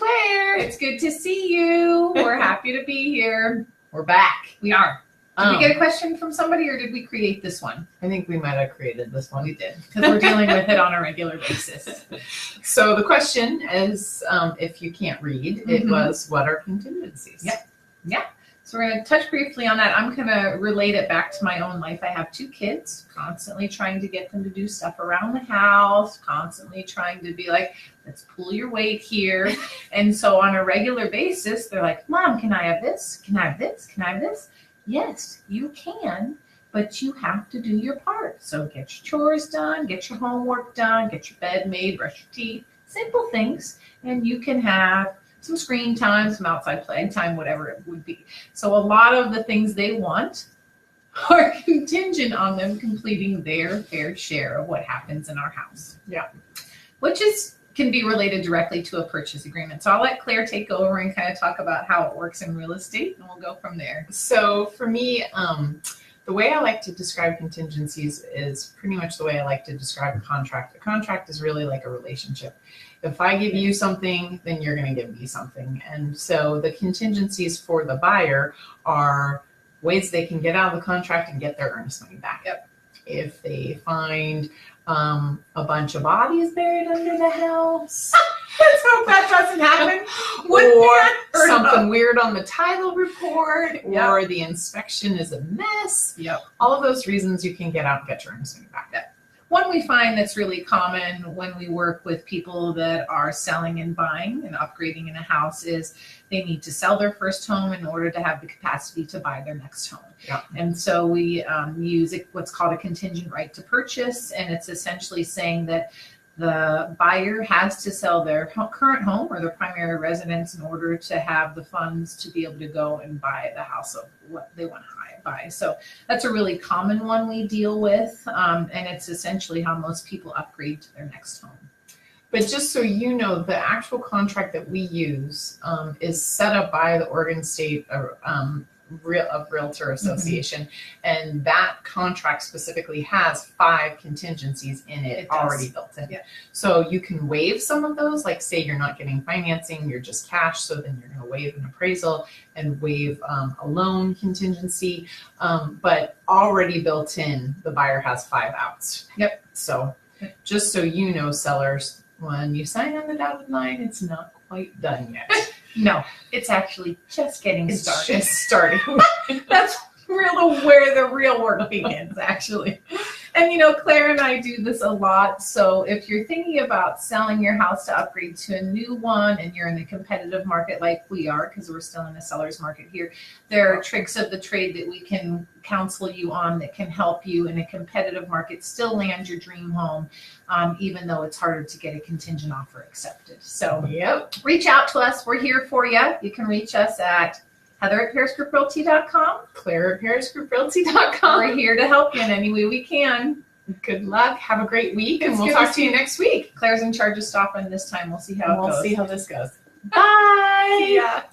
Claire. It's good to see you. We're happy to be here. We're back. We are. Did we get a question from somebody, or did we create this one? I think we might have created this one. We did, because we're dealing with it on a regular basis. So the question is, if you can't read, it was, what are contingencies? Yep. Yeah. So we're going to touch briefly on that. I'm going to relate it back to my own life. I have 2 kids, constantly trying to get them to do stuff around the house, constantly trying to be like, let's pull your weight here. And so on a regular basis, they're like, Mom, can I have this? Can I have this? Can I have this? Yes, you can, but you have to do your part. So get your chores done, get your homework done, get your bed made, brush your teeth, simple things. And you can have some screen time, some outside play time, whatever it would be. So a lot of the things they want are contingent on them completing their fair share of what happens in our house. Yeah. Which can be related directly to a purchase agreement. So I'll let Claire take over and kind of talk about how it works in real estate, and we'll go from there. So for me, the way I like to describe contingencies is pretty much the way I like to describe a contract. A contract is really like a relationship. If I give you something, then you're going to give me something. And so the contingencies for the buyer are ways they can get out of the contract and get their earnest money back. Yep. If they find a bunch of bodies buried under the house, let's hope that doesn't happen. Or something weird on the title report, Yep. or the inspection is a mess. Yep. All of those reasons you can get out and get your earnest money back. Yep. One we find that's really common when we work with people that are selling and buying and upgrading in a house is they need to sell their first home in order to have the capacity to buy their next home. Yeah. And so we use what's called a contingent right to purchase, and it's essentially saying that the buyer has to sell their current home or their primary residence in order to have the funds to be able to go and buy the house of what they want to buy. So that's a really common one we deal with, and it's essentially how most people upgrade to their next home. But just so you know, the actual contract that we use is set up by the Oregon State Realtor Association, and that contract specifically has 5 contingencies in it already built in. Yeah. So you can waive some of those, like say you're not getting financing, you're just cash, so then you're going to waive an appraisal and waive a loan contingency, but already built in, the buyer has 5 outs. Yep. So just so you know, sellers, when you sign on the dotted line, it's not quite done yet. No, it's actually just getting started. It's just starting. That's really where the real work begins, actually. And Claire and I do this a lot. So if you're thinking about selling your house to upgrade to a new one and you're in a competitive market like we are, because we're still in a seller's market here, there are tricks of the trade that we can counsel you on that can help you in a competitive market still land your dream home, even though it's harder to get a contingent offer accepted. So Yep. reach out to us. We're here for you. You can reach us at Heather@ParisGroupRealty.com. Claire@ParisGroupRealty.com. We're here to help you in any way we can. Good luck. Have a great week, and It's we'll good talk to to you see next week. Claire's in charge of stopping this time. We'll see how it We'll goes. see how this goes. Bye. Yeah.